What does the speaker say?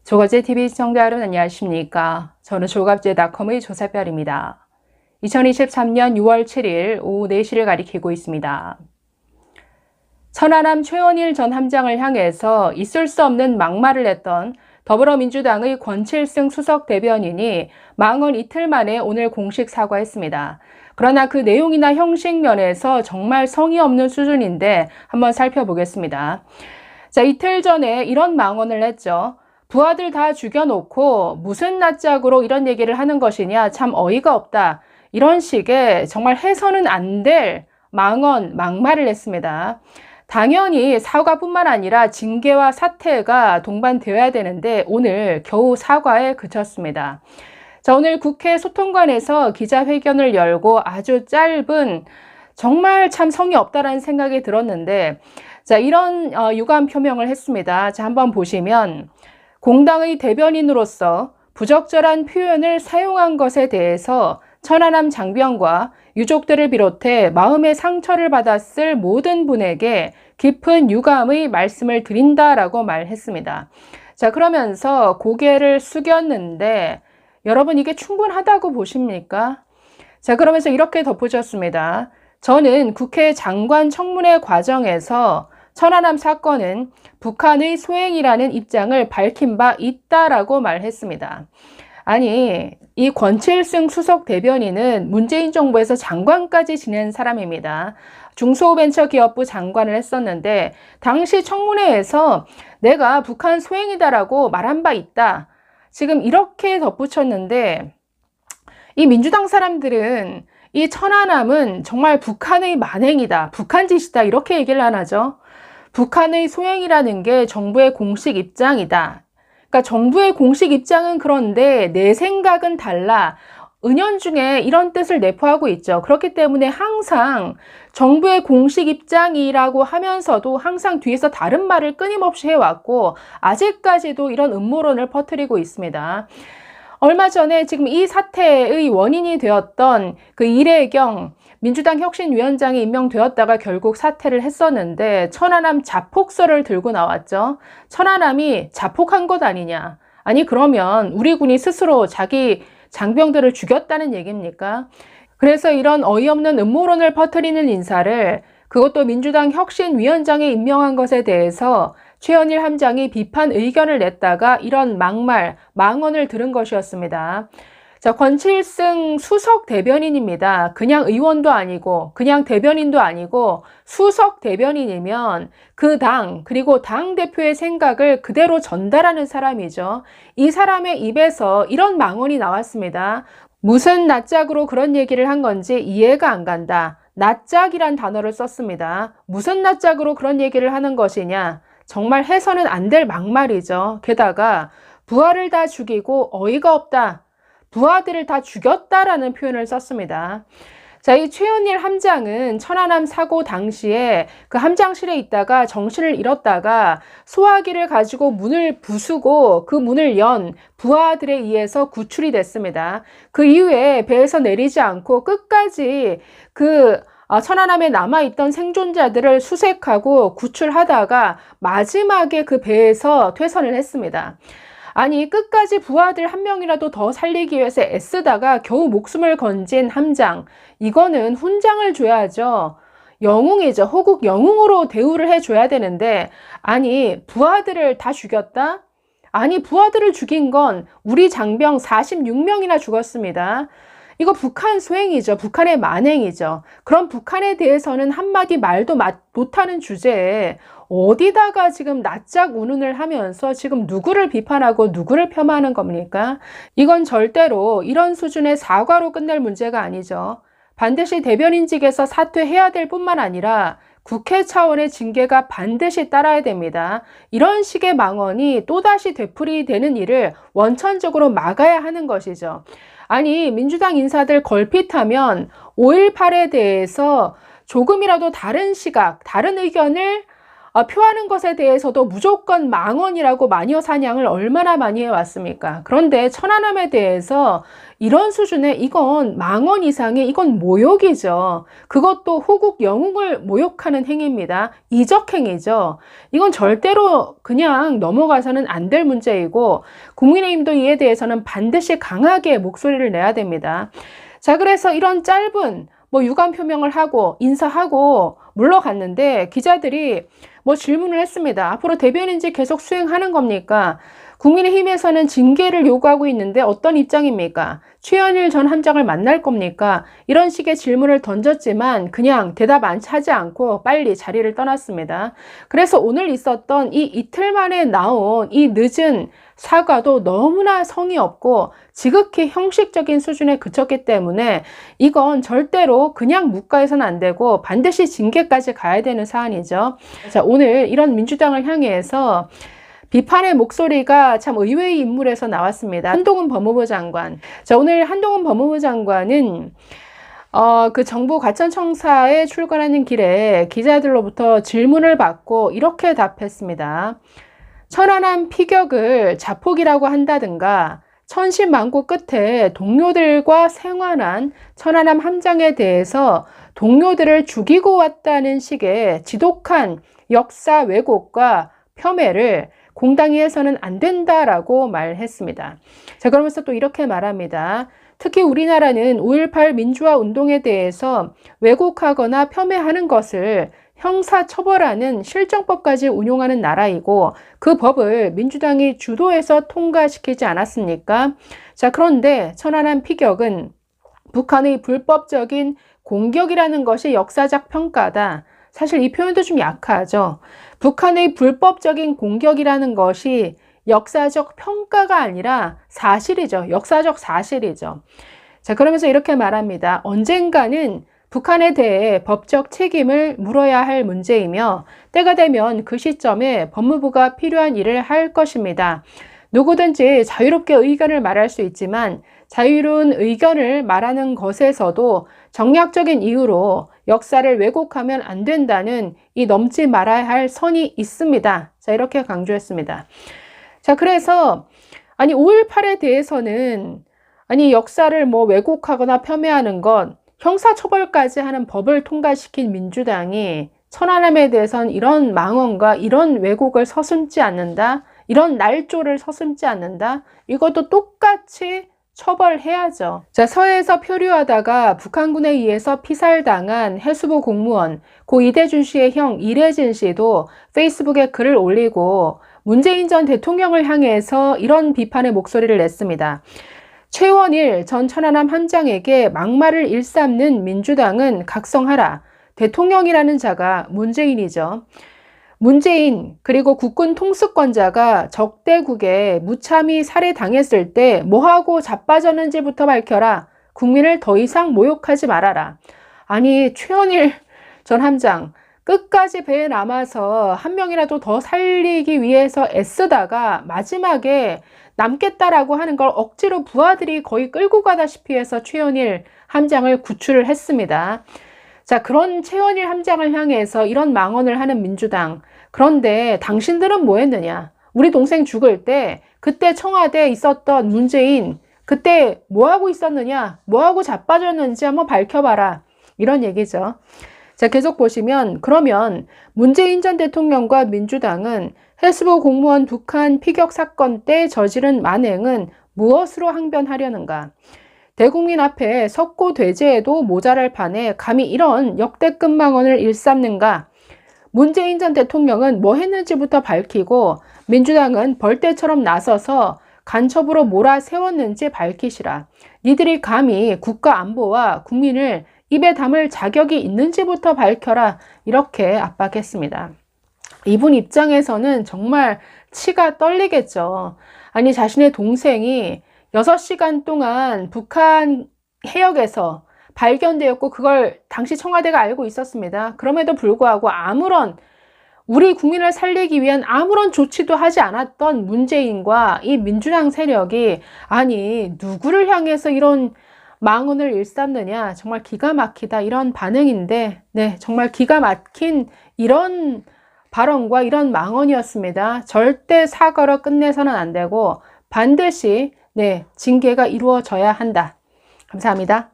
조갑제TV 시청자 여러분 안녕하십니까? 저는 조갑제닷컴의 조사별입니다. 2023년 6월 7일 오후 4시를 가리키고 있습니다. 천안함 최원일 전 함장을 향해서 있을 수 없는 막말을 했던 더불어민주당의 권칠승 수석 대변인이 망언 이틀 만에 오늘 공식 사과했습니다. 그러나 그 내용이나 형식 면에서 정말 성의 없는 수준인데 한번 살펴보겠습니다. 자, 이틀 전에 이런 망언을 했죠. 부하들 다 죽여놓고 무슨 낯짝으로 이런 얘기를 하는 것이냐, 참 어이가 없다. 이런 식의 정말 해서는 안 될 망언, 막말을 했습니다. 당연히 사과뿐만 아니라 징계와 사퇴가 동반되어야 되는데 오늘 겨우 사과에 그쳤습니다. 자, 오늘 국회 소통관에서 기자회견을 열고 아주 짧은, 정말 참 성의 없다라는 생각이 들었는데, 자, 이런 유감 표명을 했습니다. 자, 한번 보시면 공당의 대변인으로서 부적절한 표현을 사용한 것에 대해서 천안함 장병과 유족들을 비롯해 마음의 상처를 받았을 모든 분에게 깊은 유감의 말씀을 드린다라고 말했습니다. 자, 그러면서 고개를 숙였는데 여러분 이게 충분하다고 보십니까? 자, 그러면서 이렇게 덧붙였습니다. 저는 국회 장관 청문회 과정에서 천안함 사건은 북한의 소행이라는 입장을 밝힌 바 있다라고 말했습니다. 아니, 이 권칠승 수석 대변인은 문재인 정부에서 장관까지 지낸 사람입니다. 중소벤처기업부 장관을 했었는데 당시 청문회에서 내가 북한 소행이다라고 말한 바 있다. 지금 이렇게 덧붙였는데 이 민주당 사람들은 이 천안함은 정말 북한의 만행이다, 북한 짓이다 이렇게 얘기를 안 하죠. 북한의 소행이라는 게 정부의 공식 입장이다. 그러니까 정부의 공식 입장은 그런데 내 생각은 달라. 은연중에 이런 뜻을 내포하고 있죠. 그렇기 때문에 항상 정부의 공식 입장이라고 하면서도 항상 뒤에서 다른 말을 끊임없이 해왔고 아직까지도 이런 음모론을 퍼뜨리고 있습니다. 얼마 전에 지금 이 사태의 원인이 되었던 그 이래경 민주당 혁신위원장이 임명되었다가 결국 사퇴를 했었는데 천안함 자폭설을 들고 나왔죠. 천안함이 자폭한 것 아니냐. 아니 그러면 우리 군이 스스로 자기 장병들을 죽였다는 얘기입니까? 그래서 이런 어이없는 음모론을 퍼뜨리는 인사를 그것도 민주당 혁신위원장에 임명한 것에 대해서 최원일 함장이 비판 의견을 냈다가 이런 막말, 망언을 들은 것이었습니다. 자, 권칠승 수석 대변인입니다. 그냥 의원도 아니고 그냥 대변인도 아니고 수석 대변인이면 그 당 그리고 당 대표의 생각을 그대로 전달하는 사람이죠. 이 사람의 입에서 이런 망언이 나왔습니다. 무슨 낯짝으로 그런 얘기를 한 건지 이해가 안 간다. 낯짝이란 단어를 썼습니다. 무슨 낯짝으로 그런 얘기를 하는 것이냐. 정말 해서는 안 될 막말이죠. 게다가 부하를 다 죽이고 어이가 없다. 부하들을 다 죽였다라는 표현을 썼습니다. 자, 이 최원일 함장은 천안함 사고 당시에 그 함장실에 있다가 정신을 잃었다가 소화기를 가지고 문을 부수고 그 문을 연 부하들에 의해서 구출이 됐습니다. 그 이후에 배에서 내리지 않고 끝까지 그 천안함에 남아있던 생존자들을 수색하고 구출하다가 마지막에 그 배에서 퇴선을 했습니다. 아니 끝까지 부하들 한 명이라도 더 살리기 위해서 애쓰다가 겨우 목숨을 건진 함장, 이거는 훈장을 줘야죠. 영웅이죠. 호국 영웅으로 대우를 해줘야 되는데 아니 부하들을 다 죽였다? 아니 부하들을 죽인 건 우리 장병 46명이나 죽었습니다. 이거 북한 소행이죠. 북한의 만행이죠. 그럼 북한에 대해서는 한마디 말도 못하는 주제에 어디다가 지금 낯짝 운운을 하면서 지금 누구를 비판하고 누구를 폄하하는 겁니까? 이건 절대로 이런 수준의 사과로 끝낼 문제가 아니죠. 반드시 대변인직에서 사퇴해야 될 뿐만 아니라 국회 차원의 징계가 반드시 따라야 됩니다. 이런 식의 망언이 또다시 되풀이되는 일을 원천적으로 막아야 하는 것이죠. 아니 민주당 인사들 걸핏하면 5.18에 대해서 조금이라도 다른 시각, 다른 의견을 표하는 것에 대해서도 무조건 망언이라고 마녀 사냥을 얼마나 많이 해왔습니까? 그런데 천안함에 대해서 이런 수준의 이건 망언 이상의 이건 모욕이죠. 그것도 호국 영웅을 모욕하는 행위입니다. 이적행위죠. 이건 절대로 그냥 넘어가서는 안 될 문제이고 국민의힘도 이에 대해서는 반드시 강하게 목소리를 내야 됩니다. 자, 그래서 이런 짧은 유감 표명을 하고 인사하고 물러갔는데 기자들이 질문을 했습니다. 앞으로 대변인직 계속 수행하는 겁니까? 국민의힘에서는 징계를 요구하고 있는데 어떤 입장입니까? 최현일 전 함장을 만날 겁니까? 이런 식의 질문을 던졌지만 그냥 대답 하지 않고 빨리 자리를 떠났습니다. 그래서 오늘 있었던 이 이틀 만에 나온 이 늦은 사과도 너무나 성의 없고 지극히 형식적인 수준에 그쳤기 때문에 이건 절대로 그냥 묵과해서는 안 되고 반드시 징계까지 가야 되는 사안이죠. 자, 오늘 이런 민주당을 향해서 비판의 목소리가 참 의외의 인물에서 나왔습니다. 한동훈 법무부 장관. 자, 오늘 한동훈 법무부 장관은 그 정부 과천청사에 출근하는 길에 기자들로부터 질문을 받고 이렇게 답했습니다. 천안함 피격을 자폭이라고 한다든가 천신만고 끝에 동료들과 생환한 천안함 함장에 대해서 동료들을 죽이고 왔다는 식의 지독한 역사 왜곡과 폄훼를 공당히 해서는 안 된다라고 말했습니다. 자, 그러면서 또 이렇게 말합니다. 특히 우리나라는 5.18 민주화 운동에 대해서 왜곡하거나 폄훼하는 것을 형사처벌하는 실정법까지 운용하는 나라이고 그 법을 민주당이 주도해서 통과시키지 않았습니까? 자, 그런데 천안함 피격은 북한의 불법적인 공격이라는 것이 역사적 평가다. 사실 이 표현도 좀 약하죠. 북한의 불법적인 공격이라는 것이 역사적 평가가 아니라 사실이죠. 역사적 사실이죠. 자, 그러면서 이렇게 말합니다. 언젠가는 북한에 대해 법적 책임을 물어야 할 문제이며 때가 되면 그 시점에 법무부가 필요한 일을 할 것입니다. 누구든지 자유롭게 의견을 말할 수 있지만 자유로운 의견을 말하는 것에서도 정략적인 이유로 역사를 왜곡하면 안 된다는 이 넘지 말아야 할 선이 있습니다. 자, 이렇게 강조했습니다. 자, 그래서 5.18에 대해서는 역사를 왜곡하거나 폄훼하는 것 형사처벌까지 하는 법을 통과시킨 민주당이 천안함에 대해서는 이런 망언과 이런 왜곡을 서슴지 않는다. 이런 날조를 서슴지 않는다. 이것도 똑같이 처벌해야죠. 자, 서해에서 표류하다가 북한군에 의해서 피살당한 해수부 공무원 고 이대준 씨의 형 이래진 씨도 페이스북에 글을 올리고 문재인 전 대통령을 향해서 이런 비판의 목소리를 냈습니다. 최원일 전 천안함 함장에게 막말을 일삼는 민주당은 각성하라. 대통령이라는 자가 문재인이죠. 문재인 그리고 국군 통수권자가 적대국에 무참히 살해당했을 때 뭐하고 자빠졌는지부터 밝혀라. 국민을 더 이상 모욕하지 말아라. 아니, 최원일 전 함장 끝까지 배에 남아서 한 명이라도 더 살리기 위해서 애쓰다가 마지막에 남겠다라고 하는 걸 억지로 부하들이 거의 끌고 가다시피 해서 최원일 함장을 구출을 했습니다. 자, 그런 최원일 함장을 향해서 이런 망언을 하는 민주당. 그런데 당신들은 뭐 했느냐? 우리 동생 죽을 때 그때 청와대에 있었던 문재인 그때 뭐 하고 있었느냐? 뭐 하고 자빠졌는지 한번 밝혀봐라. 이런 얘기죠. 자, 계속 보시면 그러면 문재인 전 대통령과 민주당은 해수부 공무원 북한 피격 사건 때 저지른 만행은 무엇으로 항변하려는가? 대국민 앞에 석고대죄에도 모자랄 판에 감히 이런 역대급 망언을 일삼는가? 문재인 전 대통령은 뭐 했는지부터 밝히고 민주당은 벌떼처럼 나서서 간첩으로 몰아세웠는지 밝히시라. 니들이 감히 국가 안보와 국민을 입에 담을 자격이 있는지부터 밝혀라. 이렇게 압박했습니다. 이분 입장에서는 정말 치가 떨리겠죠. 아니, 자신의 동생이 6시간 동안 북한 해역에서 발견되었고 그걸 당시 청와대가 알고 있었습니다. 그럼에도 불구하고 우리 국민을 살리기 위한 아무런 조치도 하지 않았던 문재인과 이 민주당 세력이 누구를 향해서 이런 망언을 일삼느냐. 정말 기가 막히다 이런 반응인데 정말 기가 막힌 이런 발언과 이런 망언이었습니다. 절대 사과로 끝내서는 안 되고 반드시 징계가 이루어져야 한다. 감사합니다.